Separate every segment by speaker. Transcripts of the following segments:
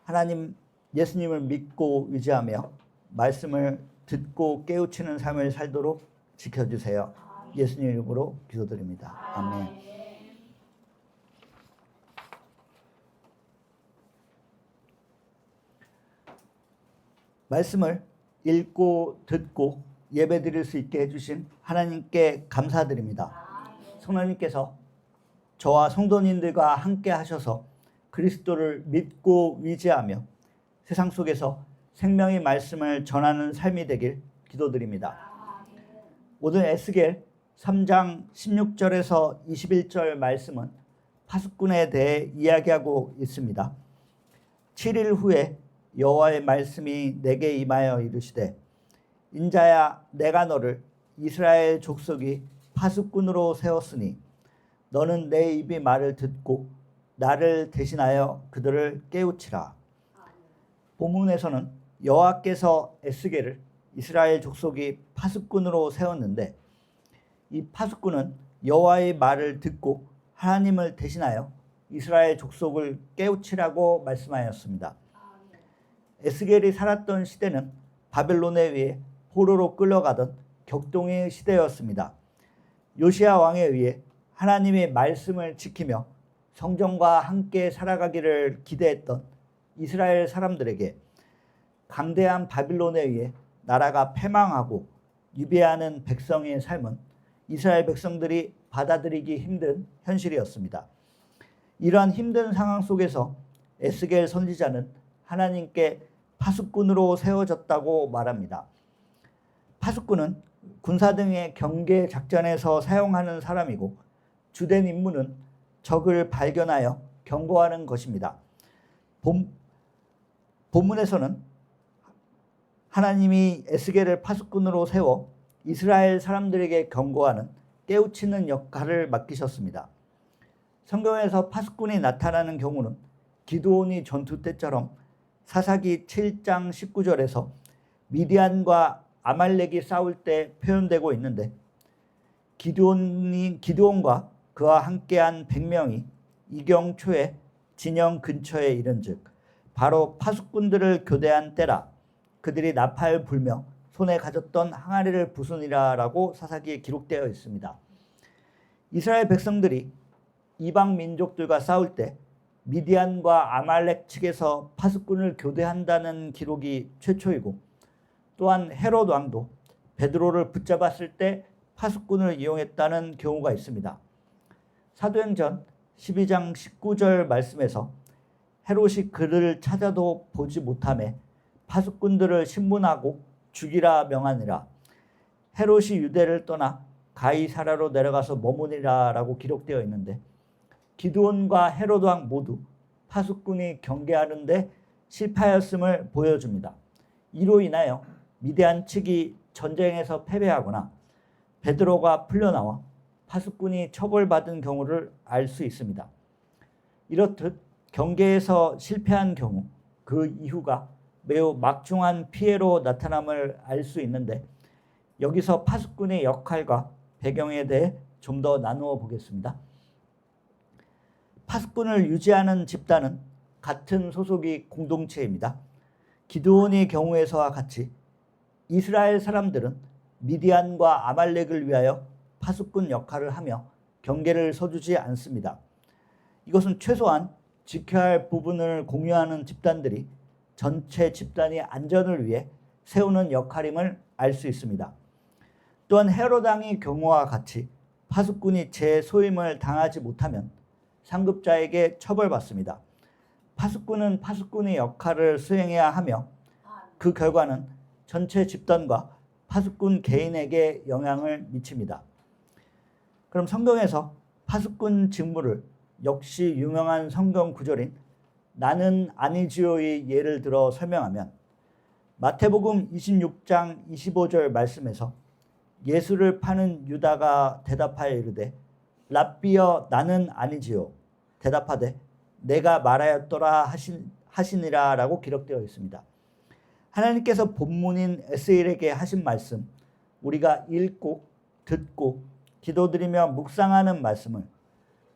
Speaker 1: 하나님 예수님을 믿고 의지하며 말씀을 듣고 깨우치는 삶을 살도록 지켜주세요. 예수님 이름으로 기도드립니다. 아멘. 말씀을 읽고 듣고 예배드릴 수 있게 해주신 하나님께 감사드립니다. 성령님께서 저와 성도님들과 함께 하셔서 그리스도를 믿고 의지하며 세상 속에서 생명의 말씀을 전하는 삶이 되길 기도드립니다. 오늘 에스겔 3장 16절에서 21절 말씀은 파수꾼에 대해 이야기하고 있습니다. 7일 후에 여호와의 말씀이 내게 임하여 이르시되 인자야 내가 너를 이스라엘 족속이 파수꾼으로 세웠으니 너는 내 입이 말을 듣고 나를 대신하여 그들을 깨우치라. 본문에서는 여호와께서 에스겔을 이스라엘 족속이 파수꾼으로 세웠는데 이 파수꾼은 여호와의 말을 듣고 하나님을 대신하여 이스라엘 족속을 깨우치라고 말씀하였습니다. 에스겔이 살았던 시대는 바벨론에 의해 포로로 끌려가던 격동의 시대였습니다. 요시야 왕에 의해 하나님의 말씀을 지키며 성전과 함께 살아가기를 기대했던 이스라엘 사람들에게 강대한 바빌론에 의해 나라가 패망하고 유배하는 백성의 삶은 이스라엘 백성들이 받아들이기 힘든 현실이었습니다. 이러한 힘든 상황 속에서 에스겔 선지자는 하나님께 파수꾼으로 세워졌다고 말합니다. 파수꾼은 군사 등의 경계 작전에서 사용하는 사람이고 주된 임무는 적을 발견하여 경고하는 것입니다. 본문에서는 하나님이 에스겔을 파수꾼으로 세워 이스라엘 사람들에게 경고하는 깨우치는 역할을 맡기셨습니다. 성경에서 파수꾼이 나타나는 경우는 기드온이 전투 때처럼 사사기 7장 19절에서 미디안과 아말렉이 싸울 때 표현되고 있는데 기드온과 그와 함께한 100명이 이경 초에 진영 근처에 이른즉 바로 파수꾼들을 교대한 때라. 그들이 나팔 불며 손에 가졌던 항아리를 부수니라라고 사사기에 기록되어 있습니다. 이스라엘 백성들이 이방 민족들과 싸울 때 미디안과 아말렉 측에서 파수꾼을 교대한다는 기록이 최초이고 또한 헤롯 왕도 베드로를 붙잡았을 때 파수꾼을 이용했다는 경우가 있습니다. 사도행전 12장 19절 말씀에서 헤롯이 그를 찾아도 보지 못하매 파수꾼들을 신문하고 죽이라 명하니라. 헤롯이 유대를 떠나 가이사라로 내려가서 머무니라라고 기록되어 있는데 기드온과 헤롯 왕 모두 파수꾼이 경계하는데 실패하였음을 보여줍니다. 이로 인하여 미디안 측이 전쟁에서 패배하거나 베드로가 풀려나와 파수꾼이 처벌받은 경우를 알 수 있습니다. 이렇듯 경계에서 실패한 경우 그 이후가 매우 막중한 피해로 나타남을 알 수 있는데 여기서 파수꾼의 역할과 배경에 대해 좀 더 나누어 보겠습니다. 파수꾼을 유지하는 집단은 같은 소속이 공동체입니다. 기드온의 경우에서와 같이 이스라엘 사람들은 미디안과 아말렉을 위하여 파수꾼 역할을 하며 경계를 서주지 않습니다. 이것은 최소한 지켜야 할 부분을 공유하는 집단들이 전체 집단의 안전을 위해 세우는 역할임을 알 수 있습니다. 또한 헤롯 왕의 경우와 같이 파수꾼이 재소임을 당하지 못하면 상급자에게 처벌받습니다. 파수꾼은 파수꾼의 역할을 수행해야 하며 그 결과는 전체 집단과 파수꾼 개인에게 영향을 미칩니다. 그럼 성경에서 파수꾼 직무를 역시 유명한 성경 구절인 나는 아니지요의 예를 들어 설명하면 마태복음 26장 25절 말씀에서 예수를 파는 유다가 대답하여 이르되 랍비여 나는 아니지요. 대답하되 내가 말하였더라 하시니라 라고 기록되어 있습니다. 하나님께서 본문인 에스겔에게 하신 말씀, 우리가 읽고 듣고 기도드리며 묵상하는 말씀을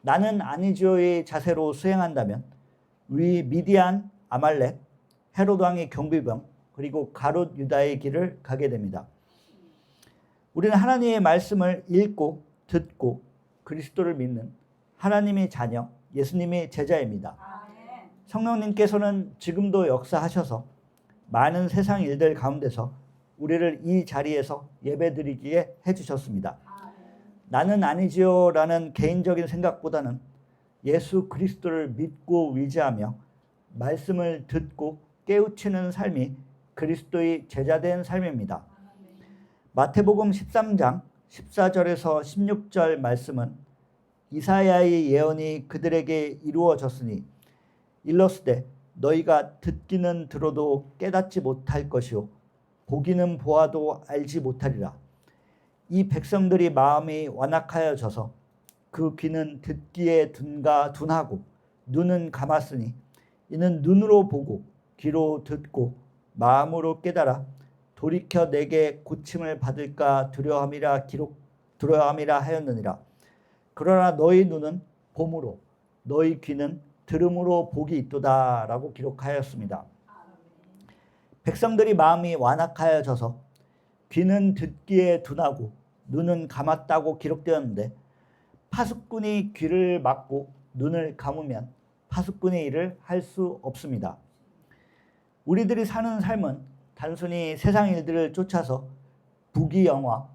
Speaker 1: 나는 아니지요의 자세로 수행한다면 우리 미디안, 아말렉, 헤롯 왕의 경비병, 그리고 가롯 유다의 길을 가게 됩니다. 우리는 하나님의 말씀을 읽고 듣고 그리스도를 믿는 하나님의 자녀, 예수님의 제자입니다. 성령님께서는 지금도 역사하셔서 많은 세상 일들 가운데서 우리를 이 자리에서 예배드리기에 해주셨습니다. 나는 아니지요 라는 개인적인 생각보다는 예수 그리스도를 믿고 의지하며 말씀을 듣고 깨우치는 삶이 그리스도의 제자된 삶입니다. 마태복음 13장 14절에서 16절 말씀은 이사야의 예언이 그들에게 이루어졌으니 일렀으되 너희가 듣기는 들어도 깨닫지 못할 것이요 보기는 보아도 알지 못하리라. 이 백성들이 마음이 완악하여져서 그 귀는 듣기에 둔하고 눈은 감았으니 이는 눈으로 보고 귀로 듣고 마음으로 깨달아 돌이켜 내게 고침을 받을까 두려움이라 하였느니라. 그러나 너희 눈은 봄으로 너희 귀는 들음으로 복이 있도다 라고 기록하였습니다. 백성들이 마음이 완악하여져서 귀는 듣기에 둔하고 눈은 감았다고 기록되었는데 파수꾼이 귀를 막고 눈을 감으면 파수꾼의 일을 할 수 없습니다. 우리들이 사는 삶은 단순히 세상 일들을 쫓아서 부귀영화,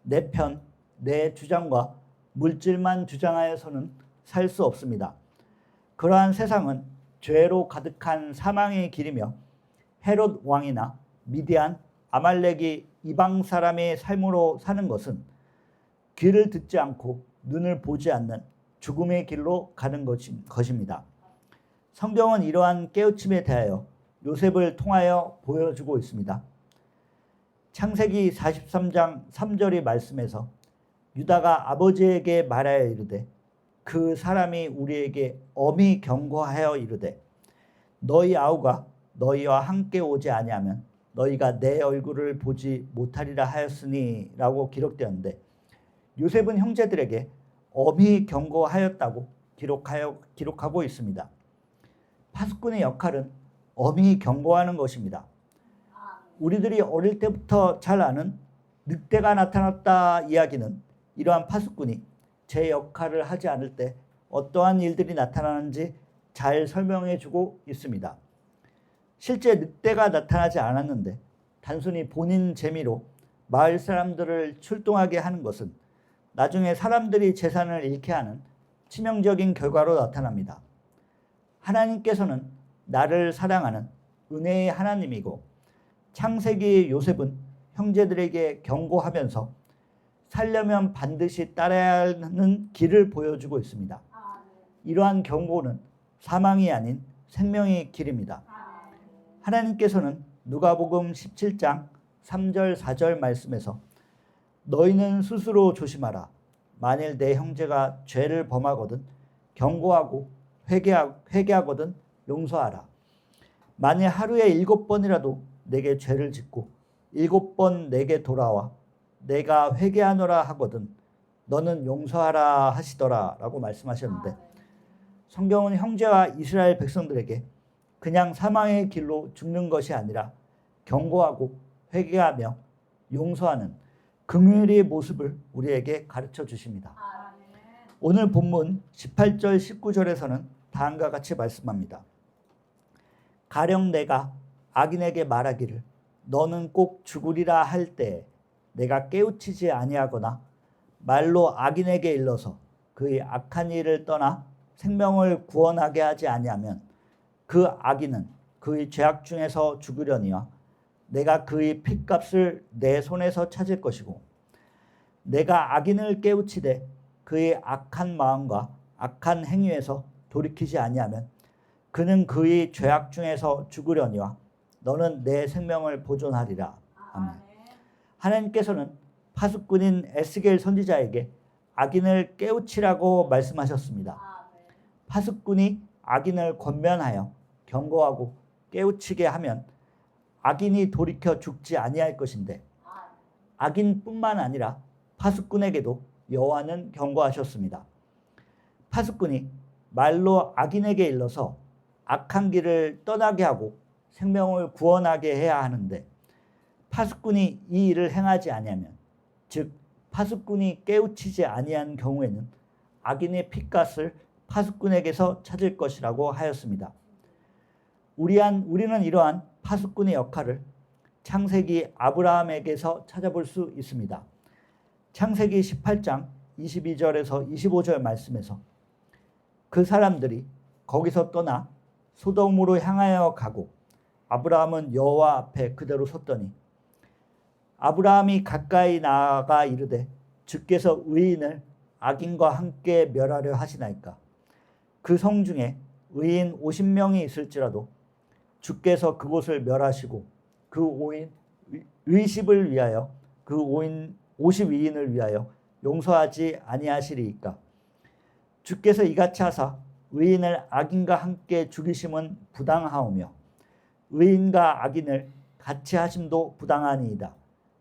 Speaker 1: 내 편, 내 주장과 물질만 주장하여서는 살 수 없습니다. 그러한 세상은 죄로 가득한 사망의 길이며 헤롯 왕이나 미디안, 아말렉이 이방 사람의 삶으로 사는 것은 귀를 듣지 않고 눈을 보지 않는 죽음의 길로 가는 것입니다. 성경은 이러한 깨우침에 대하여 요셉을 통하여 보여주고 있습니다. 창세기 43장 3절의 말씀에서 유다가 아버지에게 말하여 이르되 그 사람이 우리에게 엄히 경고하여 이르되 너희 아우가 너희와 함께 오지 아니하면 너희가 내 얼굴을 보지 못하리라 하였으니 라고 기록되었는데 요셉은 형제들에게 엄히 경고하였다고 기록하고 있습니다. 파수꾼의 역할은 엄히 경고하는 것입니다. 우리들이 어릴 때부터 잘 아는 늑대가 나타났다 이야기는 이러한 파수꾼이 제 역할을 하지 않을 때 어떠한 일들이 나타나는지 잘 설명해 주고 있습니다. 실제 늑대가 나타나지 않았는데 단순히 본인 재미로 마을 사람들을 출동하게 하는 것은 나중에 사람들이 재산을 잃게 하는 치명적인 결과로 나타납니다. 하나님께서는 나를 사랑하는 은혜의 하나님이고 창세기의 요셉은 형제들에게 경고하면서 살려면 반드시 따라야 하는 길을 보여주고 있습니다. 이러한 경고는 사망이 아닌 생명의 길입니다. 하나님께서는 누가복음 17장 3절 4절 말씀에서 너희는 스스로 조심하라. 만일 내 형제가 죄를 범하거든 경고하고 회개하거든 용서하라. 만일 하루에 7번이라도 내게 죄를 짓고 7번 내게 돌아와 내가 회개하노라 하거든 너는 용서하라 하시더라 라고 말씀하셨는데 성경은 형제와 이스라엘 백성들에게 그냥 사망의 길로 죽는 것이 아니라 경고하고 회개하며 용서하는 긍휼의 모습을 우리에게 가르쳐 주십니다. 오늘 본문 18절 19절에서는 다음과 같이 말씀합니다. 가령 내가 악인에게 말하기를 너는 꼭 죽으리라 할 때 내가 깨우치지 아니하거나 말로 악인에게 일러서 그의 악한 일을 떠나 생명을 구원하게 하지 아니하면 그 악인은 그의 죄악 중에서 죽으려니와 내가 그의 핏값을 내 손에서 찾을 것이고 내가 악인을 깨우치되 그의 악한 마음과 악한 행위에서 돌이키지 아니하면 그는 그의 죄악 중에서 죽으려니와 너는 내 생명을 보존하리라. 아멘. 하나님께서는 파수꾼인 에스겔 선지자에게 악인을 깨우치라고 말씀하셨습니다. 파수꾼이 악인을 권면하여 경고하고 깨우치게 하면 악인이 돌이켜 죽지 아니할 것인데 악인뿐만 아니라 파수꾼에게도 여호와는 경고하셨습니다. 파수꾼이 말로 악인에게 일러서 악한 길을 떠나게 하고 생명을 구원하게 해야 하는데 파수꾼이 이 일을 행하지 아니하면, 즉 파수꾼이 깨우치지 아니한 경우에는 악인의 핏값을 파수꾼에게서 찾을 것이라고 하였습니다. 우리는 이러한 파수꾼의 역할을 창세기 아브라함에게서 찾아볼 수 있습니다. 창세기 18장 22절에서 25절 말씀에서 그 사람들이 거기서 떠나 소돔으로 향하여 가고 아브라함은 여호와 앞에 그대로 섰더니 아브라함이 가까이 나아가 이르되 주께서 의인을 악인과 함께 멸하려 하시나이까. 그 성 중에 의인 50명이 있을지라도 주께서 그곳을 멸하시고 그 오인 의십을 위하여 그 오인 52인을 위하여 용서하지 아니하시리이까. 주께서 이같이 하사 의인을 악인과 함께 죽이심은 부당하오며 의인과 악인을 같이 하심도 부당하니이다.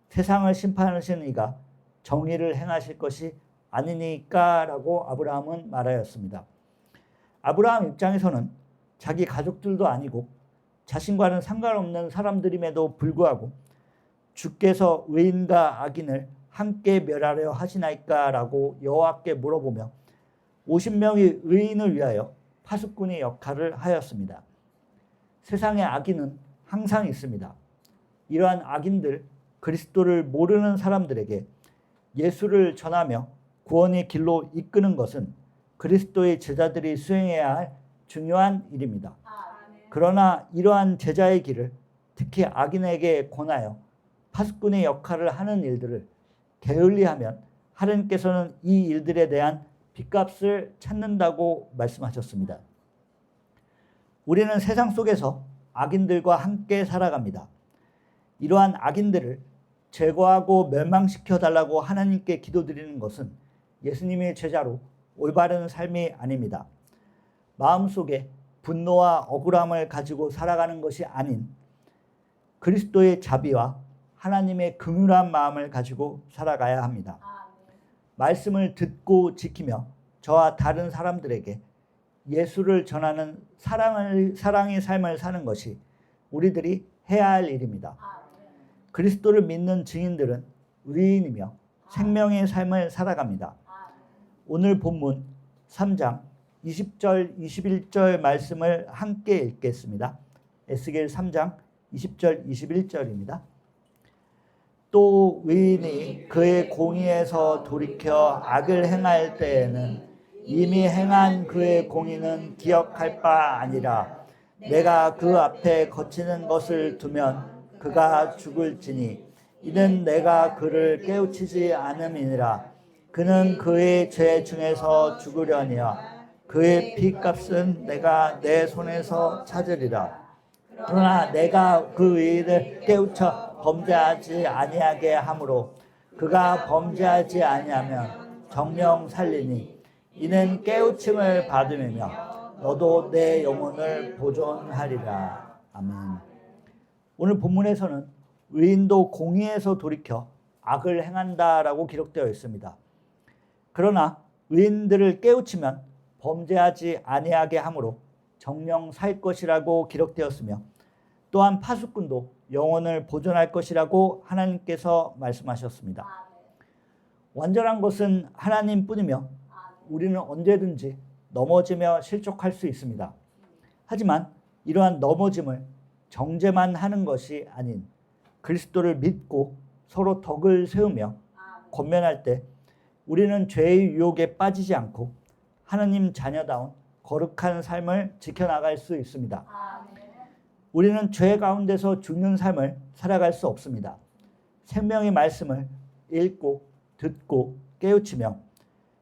Speaker 1: 세상을 심판하시는 이가 정의를 행하실 것이 아니니까라고 아브라함은 말하였습니다. 아브라함 입장에서는 자기 가족들도 아니고 자신과는 상관없는 사람들임에도 불구하고 주께서 의인과 악인을 함께 멸하려 하시나이까라고 여호와께 물어보며 50명의 의인을 위하여 파수꾼의 역할을 하였습니다. 세상에 악인은 항상 있습니다. 이러한 악인들, 그리스도를 모르는 사람들에게 예수를 전하며 구원의 길로 이끄는 것은 그리스도의 제자들이 수행해야 할 중요한 일입니다. 그러나 이러한 제자의 길을 특히 악인에게 권하여 파수꾼의 역할을 하는 일들을 게을리하면 하나님께서는 이 일들에 대한 빚값을 찾는다고 말씀하셨습니다. 우리는 세상 속에서 악인들과 함께 살아갑니다. 이러한 악인들을 제거하고 멸망시켜 달라고 하나님께 기도드리는 것은 예수님의 제자로 올바른 삶이 아닙니다. 마음속에 분노와 억울함을 가지고 살아가는 것이 아닌 그리스도의 자비와 하나님의 긍휼한 마음을 가지고 살아가야 합니다. 말씀을 듣고 지키며 저와 다른 사람들에게 예수를 전하는 사랑의 삶을 사는 것이 우리들이 해야 할 일입니다. 그리스도를 믿는 증인들은 의인이며 생명의 삶을 살아갑니다. 오늘 본문 3장 20절 21절 말씀을 함께 읽겠습니다. 에스겔 3장 20절 21절입니다. 또 의인이 그의 공의에서 돌이켜 악을 행할 때에는 이미 행한 그의 공의는 기억할 바 아니라 내가 그 앞에 거치는 것을 두면 그가 죽을지니 이는 내가 그를 깨우치지 않음이니라. 그는 그의 죄 중에서 죽으려니와 그의 피값은 내가 내 손에서 찾으리라. 그러나 내가 그 의인을 깨우쳐 범죄하지 아니하게 하므로 그가 범죄하지 아니하면 정령 살리니 이는 깨우침을 받으며 너도 내 영혼을 보존하리라. 아멘. 오늘 본문에서는 의인도 공의에서 돌이켜 악을 행한다라고 기록되어 있습니다. 그러나 의인들을 깨우치면 범죄하지 아니하게 하므로 정령 살 것이라고 기록되었으며 또한 파수꾼도 영혼을 보존할 것이라고 하나님께서 말씀하셨습니다. 완전한 것은 하나님뿐이며 우리는 언제든지 넘어지며 실족할 수 있습니다. 하지만 이러한 넘어짐을 정죄만 하는 것이 아닌 그리스도를 믿고 서로 덕을 세우며 권면할 때 우리는 죄의 유혹에 빠지지 않고 하나님 자녀다운 거룩한 삶을 지켜나갈 수 있습니다. 우리는 죄 가운데서 죽는 삶을 살아갈 수 없습니다. 생명의 말씀을 읽고 듣고 깨우치며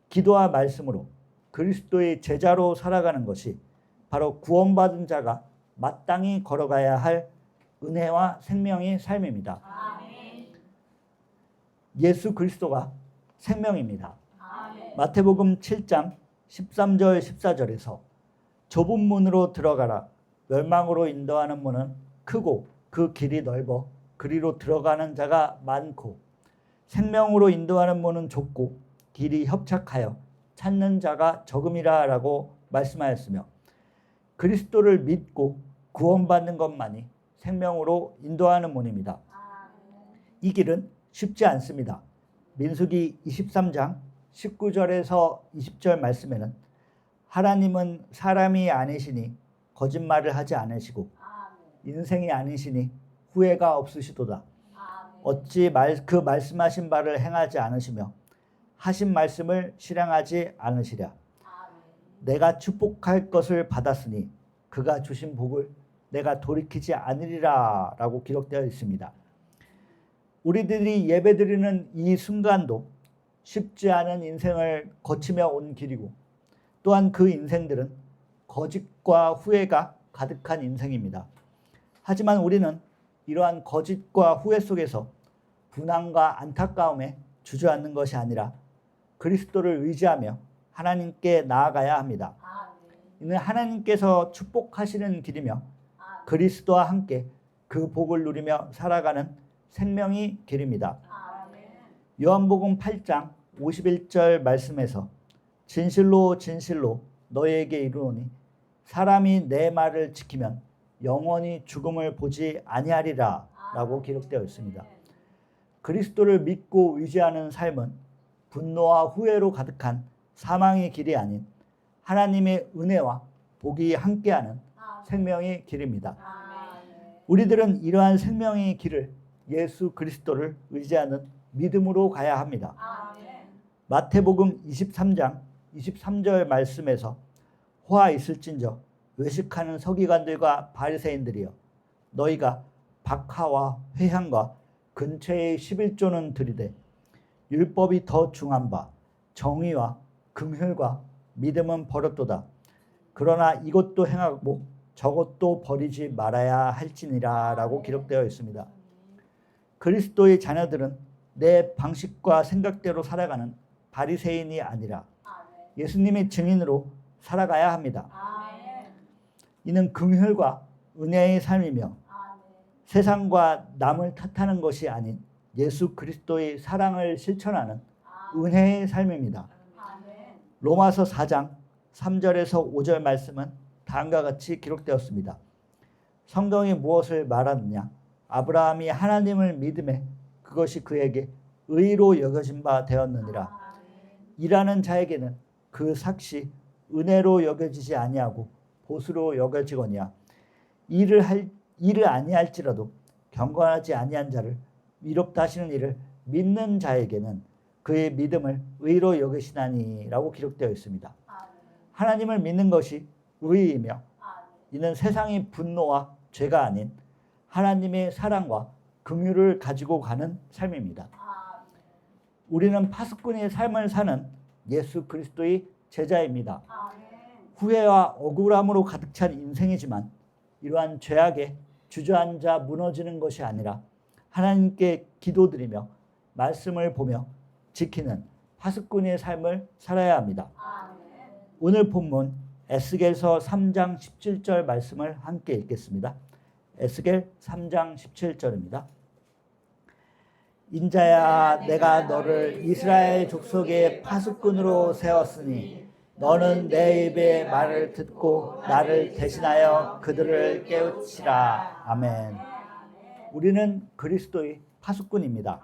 Speaker 1: 기도와 말씀으로 그리스도의 제자로 살아가는 것이 바로 구원받은 자가 마땅히 걸어가야 할 은혜와 생명의 삶입니다. 예수 그리스도가 생명입니다. 마태복음 7장 13절 14절에서 좁은 문으로 들어가라. 멸망으로 인도하는 문은 크고 그 길이 넓어 그리로 들어가는 자가 많고 생명으로 인도하는 문은 좁고 길이 협착하여 찾는 자가 적음이라 라고 말씀하였으며 그리스도를 믿고 구원받는 것만이 생명으로 인도하는 문입니다. 이 길은 쉽지 않습니다. 민수기 23장 19절에서 20절 말씀에는 하나님은 사람이 아니시니 거짓말을 하지 않으시고 인생이 아니시니 후회가 없으시도다. 어찌 그 말씀하신 바를 행하지 않으시며 하신 말씀을 실행하지 않으시랴. 내가 축복할 것을 받았으니 그가 주신 복을 내가 돌이키지 않으리라 라고 기록되어 있습니다. 우리들이 예배드리는 이 순간도 쉽지 않은 인생을 거치며 온 길이고 또한 그 인생들은 거짓과 후회가 가득한 인생입니다. 하지만 우리는 이러한 거짓과 후회 속에서 분함과 안타까움에 주저앉는 것이 아니라 그리스도를 의지하며 하나님께 나아가야 합니다. 이는 하나님께서 축복하시는 길이며 그리스도와 함께 그 복을 누리며 살아가는 생명의 길입니다. 요한복음 8장 51절 말씀에서 진실로 진실로 너희에게 이르노니 사람이 내 말을 지키면 영원히 죽음을 보지 아니하리라 라고 기록되어 있습니다. 그리스도를 믿고 의지하는 삶은 분노와 후회로 가득한 사망의 길이 아닌 하나님의 은혜와 복이 함께하는 생명의 길입니다. 우리들은 이러한 생명의 길을 예수 그리스도를 의지하는 믿음으로 가야 합니다. 마태복음 23장 23절 말씀에서 화 있을진저 외식하는 서기관들과 바리새인들이여 너희가 박하와 회향과 근처의 11조는 들이되 율법이 더 중한 바 정의와 긍휼과 믿음은 버렸도다. 그러나 이것도 행하고 저것도 버리지 말아야 할지니라 라고 기록되어 있습니다. 그리스도의 자녀들은 내 방식과 생각대로 살아가는 바리새인이 아니라 예수님의 증인으로 살아가야 합니다. 이는 긍휼과 은혜의 삶이며 세상과 남을 탓하는 것이 아닌 예수 그리스도의 사랑을 실천하는 은혜의 삶입니다. 로마서 4장 3절에서 5절 말씀은 다음과 같이 기록되었습니다. 성경이 무엇을 말하느냐? 아브라함이 하나님을 믿음에 그것이 그에게 의로 여겨진 바 되었느니라. 일하는 자에게는 그 삭시 은혜로 여겨지지 아니하고 보수로 여겨지거니와 일을 아니할지라도 경건하지 아니한 자를 위롭다 하시는 일을 믿는 자에게는 그의 믿음을 의로 여기시나니라고 기록되어 있습니다. 하나님을 믿는 것이 의이며 이는 세상의 분노와 죄가 아닌 하나님의 사랑과 긍휼을 가지고 가는 삶입니다. 우리는 파수꾼의 삶을 사는 예수 그리스도의 제자입니다. 후회와 억울함으로 가득 찬 인생이지만 이러한 죄악에 주저앉아 무너지는 것이 아니라 하나님께 기도드리며 말씀을 보며 지키는 파수꾼의 삶을 살아야 합니다. 오늘 본문 에스겔서 3장 17절 말씀을 함께 읽겠습니다. 에스겔 3장 17절입니다. 인자야 내가 너를 이스라엘 족속의 파수꾼으로 세웠으니 너는 내 입의 말을 듣고 나를 대신하여 그들을 깨우치라. 아멘. 우리는 그리스도의 파수꾼입니다.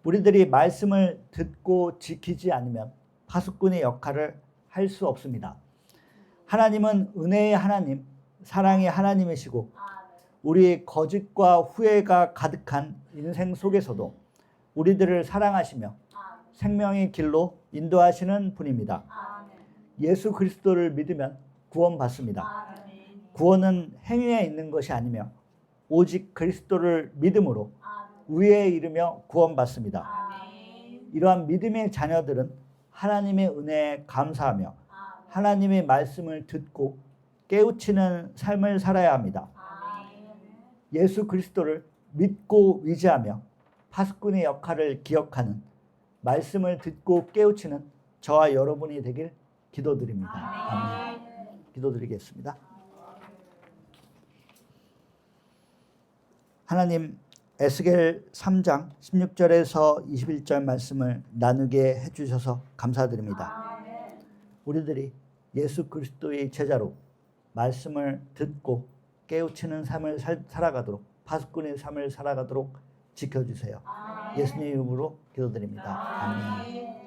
Speaker 1: 우리들이 말씀을 듣고 지키지 않으면 파수꾼의 역할을 할 수 없습니다. 하나님은 은혜의 하나님, 사랑의 하나님이시고 우리의 거짓과 후회가 가득한 인생 속에서도 우리들을 사랑하시며 생명의 길로 인도하시는 분입니다. 예수 그리스도를 믿으면 구원받습니다. 구원은 행위에 있는 것이 아니며 오직 그리스도를 믿음으로 의에 이르며 구원받습니다. 이러한 믿음의 자녀들은 하나님의 은혜에 감사하며 하나님의 말씀을 듣고 깨우치는 삶을 살아야 합니다. 예수 그리스도를 믿고 의지하며 파수꾼의 역할을 기억하는 말씀을 듣고 깨우치는 저와 여러분이 되길 기도드립니다. 아멘. 기도드리겠습니다. 하나님, 에스겔 3장 16절에서 21절 말씀을 나누게 해주셔서 감사드립니다. 우리들이 예수 그리스도의 제자로 말씀을 듣고 깨우치는 삶을 살아가도록, 파수꾼의 삶을 살아가도록 지켜주세요. 예수님 이름으로 기도드립니다. 아멘.